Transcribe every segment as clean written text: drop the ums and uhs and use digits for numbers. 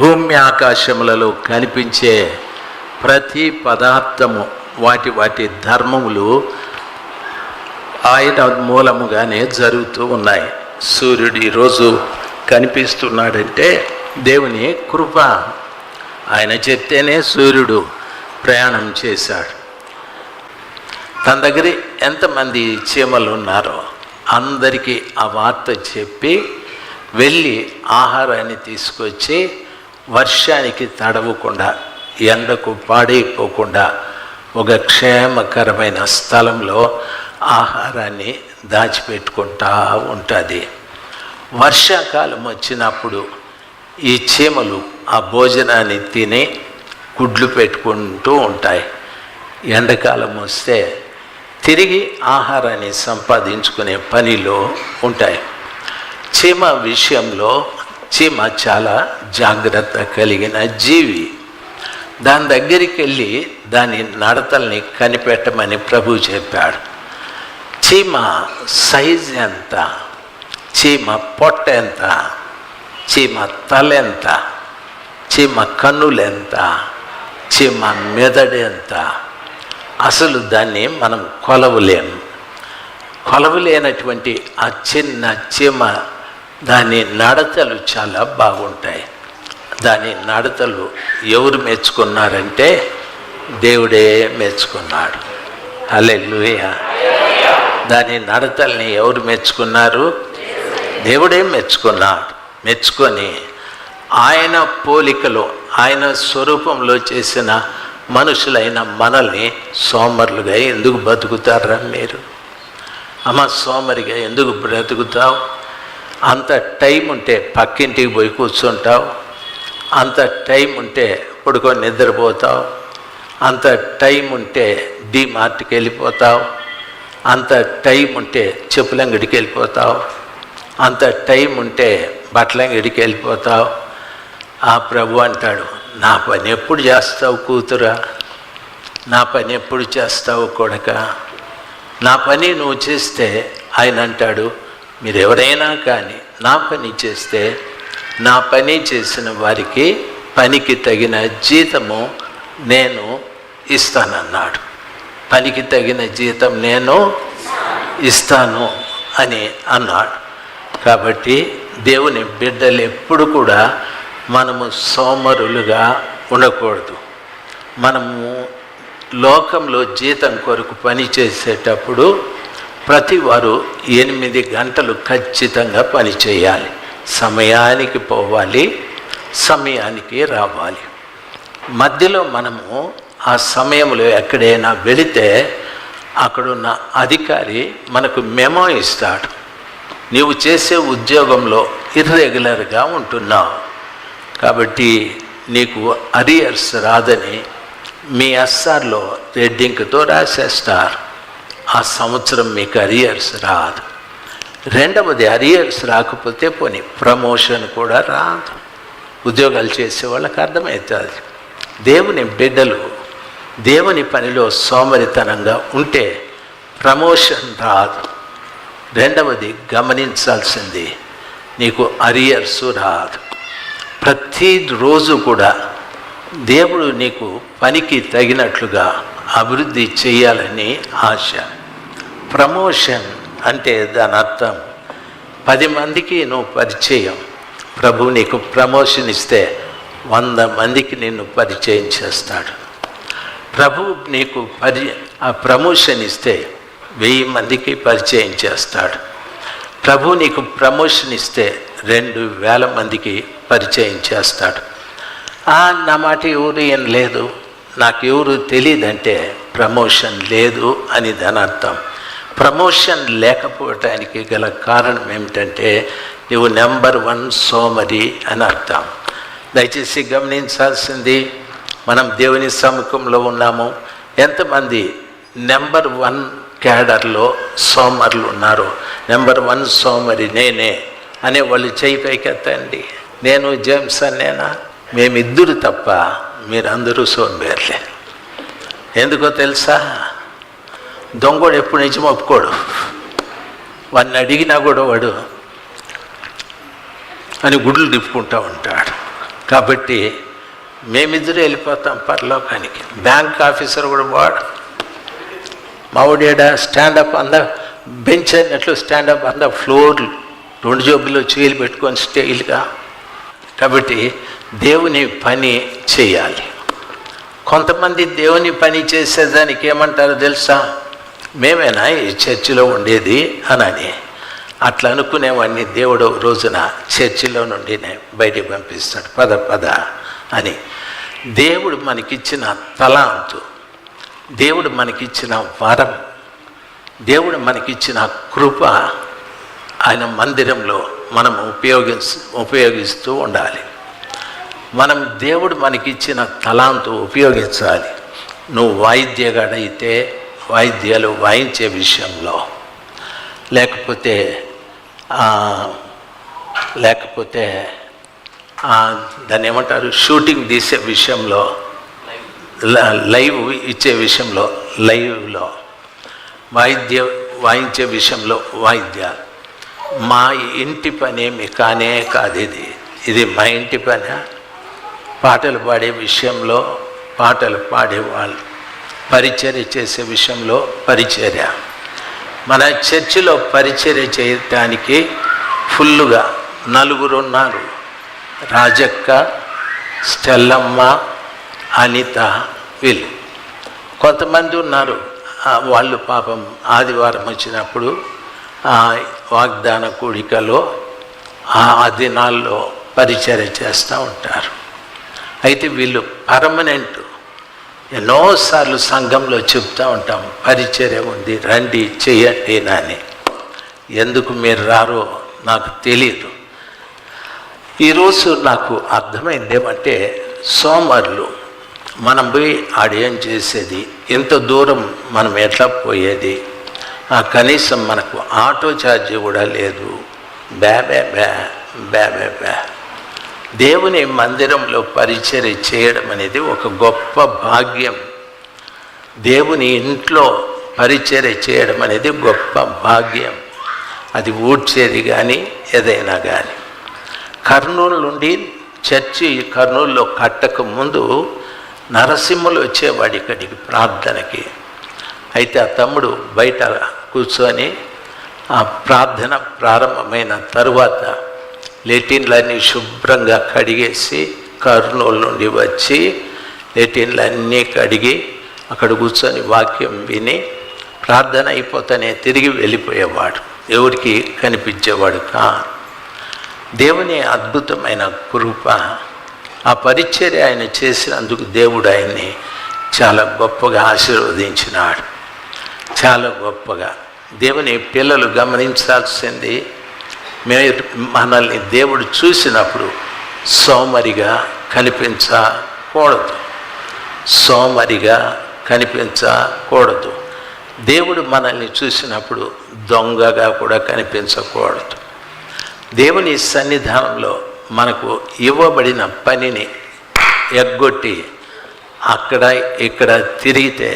భూమి ఆకాశములలో కనిపించే ప్రతి పదార్థము వాటి ధర్మములు ఆయన మూలముగానే జరుగుతూ ఉన్నాయి. సూర్యుడు ఈరోజు కనిపిస్తున్నాడంటే దేవుని కృప. ఆయన చెప్తేనే సూర్యుడు ప్రయాణం చేశాడు. తన దగ్గర ఎంతమంది చీమలు ఉన్నారో అందరికీ ఆ వార్త చెప్పి వెళ్ళి ఆహారాన్ని తీసుకొచ్చి వర్షానికి తడవకుండా, ఎండకు పాడైపోకుండా ఒక క్షేమకరమైన స్థలంలో ఆహారాన్ని దాచిపెట్టుకుంటా ఉంటుంది. వర్షాకాలం వచ్చినప్పుడు ఈ చీమలు ఆ భోజనాన్ని తిని గుడ్లు పెట్టుకుంటూ ఉంటాయి. ఎండాకాలం వస్తే తిరిగి ఆహారాన్ని సంపాదించుకునే పనిలో ఉంటాయి. చీమ విషయంలో చీమ చాలా జాగ్రత్త కలిగిన జీవి. దాని దగ్గరికి వెళ్ళి దాని నడతల్ని కనిపెట్టమని ప్రభు చెప్పాడు. చీమ సైజ్ ఎంత, చీమ పొట్ట ఎంత, చీమ తల ఎంత, చీమ కన్నులెంత, చీమ మెదడు ఎంత, అసలు దాన్ని మనం కొలవలేము. కొలవలేనటువంటి ఆ చిన్న చీమ దాని నడతలు చాలా బాగుంటాయి. దాని నడతలు ఎవరు మెచ్చుకున్నారంటే దేవుడే మెచ్చుకున్నాడు. హల్లెలూయా. దాని నడతల్ని ఎవరు మెచ్చుకున్నారు? దేవుడే మెచ్చుకున్నాడు. మెచ్చుకొని ఆయన పోలికలో, ఆయన స్వరూపంలో చేసిన మనుషులైన మనల్ని సోమరులుగా ఎందుకు బతుకుతారా మీరు? అమ్మ, సోమరిగా ఎందుకు బ్రతుకుతావు? అంత టైం ఉంటే పక్కింటికి పోయి కూర్చుంటావు, అంత టైం ఉంటే పడుకొని నిద్రపోతావు, అంత టైం ఉంటే డీమార్ట్కి వెళ్ళిపోతావు, అంత టైం ఉంటే చెప్పులంగడికి వెళ్ళిపోతావు, అంత టైం ఉంటే బట్టలంగడికి వెళ్ళిపోతావు. ఆ ప్రభు అంటాడు, నా పని ఎప్పుడు చేస్తావు కూతురా? నా పని ఎప్పుడు చేస్తావు కొడక? నా పని నువ్వు చేస్తే ఆయన అంటాడు, మీరు ఎవరైనా కానీ నా పని చేస్తే నా పని చేసిన వారికి పనికి తగిన జీతము నేను ఇస్తానన్నాడు. పనికి తగిన జీతం నేను ఇస్తాను అని అన్నాడు. కాబట్టి దేవుని బిడ్డలు ఎప్పుడు కూడా మనము సోమరులుగా ఉండకూడదు. మనము లోకంలో జీతం కొరకు పని చేసేటప్పుడు ప్రతి వారు 8 గంటలు ఖచ్చితంగా పని చేయాలి. సమయానికి పోవాలి, సమయానికి రావాలి. మధ్యలో మనము ఆ సమయంలో ఎక్కడైనా వెళితే అక్కడున్న అధికారి మనకు మెమో ఇస్తాడు. నీవు చేసే ఉద్యోగంలో ఇర్రెగ్యులర్గా ఉంటున్నావు కాబట్టి నీకు అరియర్స్ రాదని మీ ఎస్ఆర్లో రెడ్ ఇంక్తో రాసేస్తారు. ఆ సంవత్సరం మీకు అరియర్స్ రాదు. రెండవది, అరియర్స్ రాకపోతే పోనీ ప్రమోషన్ కూడా రాదు. ఉద్యోగాలు చేసే వాళ్ళకి అర్థమవుతుంది. దేవుని బిడ్డలు దేవుని పనిలో సోమరితనంగా ఉంటే ప్రమోషన్ రాదు. రెండవది గమనించాల్సింది, నీకు అరియర్స్ రాదు. ప్రతిరోజు కూడా దేవుడు నీకు పనికి తగినట్లుగా అభివృద్ధి చేయాలని ఆశ. ప్రమోషన్ అంటే దాని అర్థం 10 మందికి నువ్వు పరిచయం. ప్రభు నీకు ప్రమోషన్ ఇస్తే 100 మందికి నిన్ను పరిచయం చేస్తాడు. ప్రభు నీకు ఆ ప్రమోషన్ ఇస్తే 1000 మందికి పరిచయం చేస్తాడు. ప్రభు నీకు ప్రమోషన్ ఇస్తే 2000 మందికి పరిచయం చేస్తాడు. నా మాట ఎవరు ఏం లేదు, నాకు ఎవరు తెలియదంటే ప్రమోషన్ లేదు అని దాని అర్థం. ప్రమోషన్ లేకపోవటానికి గల కారణం ఏమిటంటే నువ్వు నెంబర్ 1 సోమరి అని అర్థం. దయచేసి గమనించాల్సింది, మనం దేవుని సముఖంలో ఉన్నాము. ఎంతమంది నెంబర్ 1 క్యాడర్లో సోమరులు ఉన్నారు? నెంబర్ 1 సోమరి నేనే అనే వాళ్ళు చేయి పైకెత్తండి. నేను జేమ్స్ అన్నేనా? మేమిద్దరు తప్ప మీరందరూ సోంబేర్లే. ఎందుకో తెలుసా? దొంగోడు ఎప్పుడు నిజం ఒప్పుకోడు. వాడిని అడిగినా కూడా వాడు అని గుడ్లు తిప్పుకుంటూ ఉంటాడు. కాబట్టి మేమిద్దరు వెళ్ళిపోతాం పరలోకానికి. బ్యాంక్ ఆఫీసర్ కూడా వాడు మావుడేడా స్టాండప్ ఆన్ ద బెంచ్ అన్నట్లు స్టాండప్ ఆన్ ద ఫ్లోర్, 2 జోబుల్లో చేతులు పెట్టుకొని స్టైల్గా. కాబట్టి దేవుని పని చేయాలి. కొంతమంది దేవుని పని చేసేదానికి ఏమంటారో తెలుసా? మేమేనా ఈ చర్చిలో ఉండేది అని అట్లా అనుకునేవాడిని దేవుడు రోజున చర్చిలో నుండి బయటికి పంపిస్తాడు. పద పద అని. దేవుడు మనకిచ్చిన తలాంతు, దేవుడు మనకిచ్చిన వరం, దేవుడు మనకిచ్చిన కృప ఆయన మందిరంలో మనం ఉపయోగిస్తూ ఉండాలి. మనం దేవుడు మనకిచ్చిన తలాంతు ఉపయోగించాలి. నువ్వు వాయిద్యగాడైతే వాయిద్యాలు వాయించే విషయంలో, లేకపోతే దాన్ని ఏమంటారు, షూటింగ్ తీసే విషయంలో, లైవ్ ఇచ్చే విషయంలో, లైవ్లో వాయించే విషయంలో వాయిద్యాలు. మా ఇంటి పనేమి కానే కాదు ఇది మా ఇంటి పని. పాటలు పాడే విషయంలో పాటలు పాడేవాళ్ళు, పరిచర్య చేసే విషయంలో పరిచర్య. మన చర్చిలో పరిచర్య చేయటానికి ఫుల్లుగా 4 ఉన్నారు. రాజక్క, స్టెల్లమ్మ, అనిత, వీళ్ళు. కొంతమంది ఉన్నారు వాళ్ళు పాపం ఆదివారం వచ్చినప్పుడు వాగ్దాన కూడికలో ఆ దినాల్లో పరిచర్య చేస్తూ ఉంటారు. అయితే వీళ్ళు పర్మనెంట్. ఎన్నోసార్లు సంఘంలో చెప్తూ ఉంటాం, పరిచర్య ఉంది, రండి చెయ్యండి అని. ఎందుకు మీరు రారో నాకు తెలియదు. ఈరోజు నాకు అర్థమైంది ఏమంటే, సోమరులు మనం పోయి ఆడేం చేసేది, ఇంత దూరం మనం ఎట్లా పోయేది, కనీసం మనకు ఆటో ఛార్జీ కూడా లేదు. బ్యా బ్యా బ్యా బ్యా బ్యా బ్యా. దేవుని మందిరంలో పరిచర్య చేయడం అనేది ఒక గొప్ప భాగ్యం. దేవుని ఇంట్లో పరిచర్య చేయడం అనేది గొప్ప భాగ్యం. అది ఊడ్చేది కానీ ఏదైనా కానీ. కర్నూలు నుండి చర్చి కర్నూలులో కట్టక ముందు నరసింహులు వచ్చేవాడు ఇక్కడికి ప్రార్థనకి. అయితే ఆ తమ్ముడు బయట కూర్చొని ఆ ప్రార్థన ప్రారంభమైన తరువాత లెటిన్లన్నీ శుభ్రంగా కడిగేసి కర్నూలు నుండి వచ్చి లెటిన్లన్నీ కడిగి అక్కడ కూర్చొని వాక్యం విని ప్రార్థన అయిపోతానే తిరిగి వెళ్ళిపోయేవాడు. ఎవరికి కనిపించేవాడు కాదు. దేవుని అద్భుతమైన కృప, ఆ పరిచర్య ఆయన చేసినందుకు దేవుడు ఆయన్ని చాలా గొప్పగా ఆశీర్వదించినాడు. చాలా గొప్పగా. దేవుని పిల్లలు గమనించాల్సింది, మనల్ని దేవుడు చూసినప్పుడు సోమరిగా కనిపించకూడదు. సోమరిగా కనిపించకూడదు. దేవుడు మనల్ని చూసినప్పుడు దొంగగా కూడా కనిపించకూడదు. దేవుని సన్నిధానంలో మనకు ఇవ్వబడిన పనిని ఎగ్గొట్టి అక్కడ ఇక్కడ తిరిగితే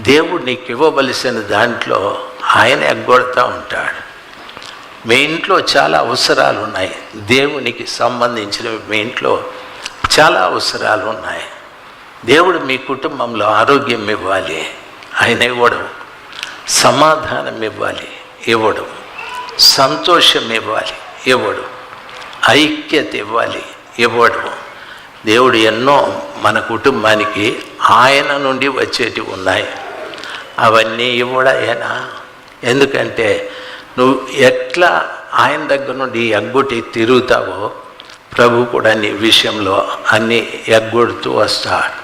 దేవుడు నీకు ఇవ్వవలసిన దాంట్లో ఆయన ఎగ్గొడతా ఉంటాడు. మీ ఇంట్లో చాలా అవసరాలు ఉన్నాయి. దేవునికి సంబంధించినవి మీ ఇంట్లో చాలా అవసరాలు ఉన్నాయి. దేవుడు మీ కుటుంబంలో ఆరోగ్యం ఇవ్వాలి, ఆయన ఇవ్వడం. సమాధానం ఇవ్వాలి, ఇవ్వడం. సంతోషం ఇవ్వాలి, ఇవ్వడం. ఐక్యత ఇవ్వాలి, ఇవ్వడం. దేవుడు ఎన్నో మన కుటుంబానికి ఆయన నుండి వచ్చేటివి ఉన్నాయి. అవన్నీ ఇవ్వడాయేనా? ఎందుకంటే నువ్వు ఎట్లా ఆయన దగ్గర నుండి ఎగ్గొట్టి తిరుగుతావో ప్రభు కూడా నీ విషయంలో అన్నీ ఎగ్గొడుతూ వస్తాడు.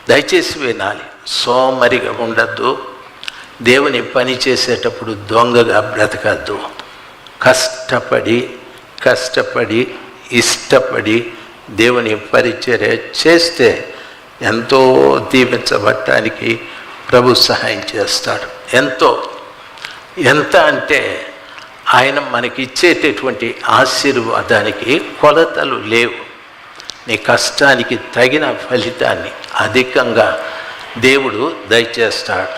దయచేసి వినాలి. సోమరిగా ఉండద్దు. దేవుని పని చేసేటప్పుడు దొంగగా బ్రతకద్దు. కష్టపడి ఇష్టపడి దేవుని పరిచర్య చేస్తే ఎంతో దీవించబడటానికి ప్రభు సహాయం చేస్తాడు. ఎంత అంటే ఆయన మనకిచ్చేటటువంటి ఆశీర్వాదానికి కొలతలు లేవు. నీ కష్టానికి తగిన ఫలితాన్ని అధికంగా దేవుడు దయచేస్తాడు.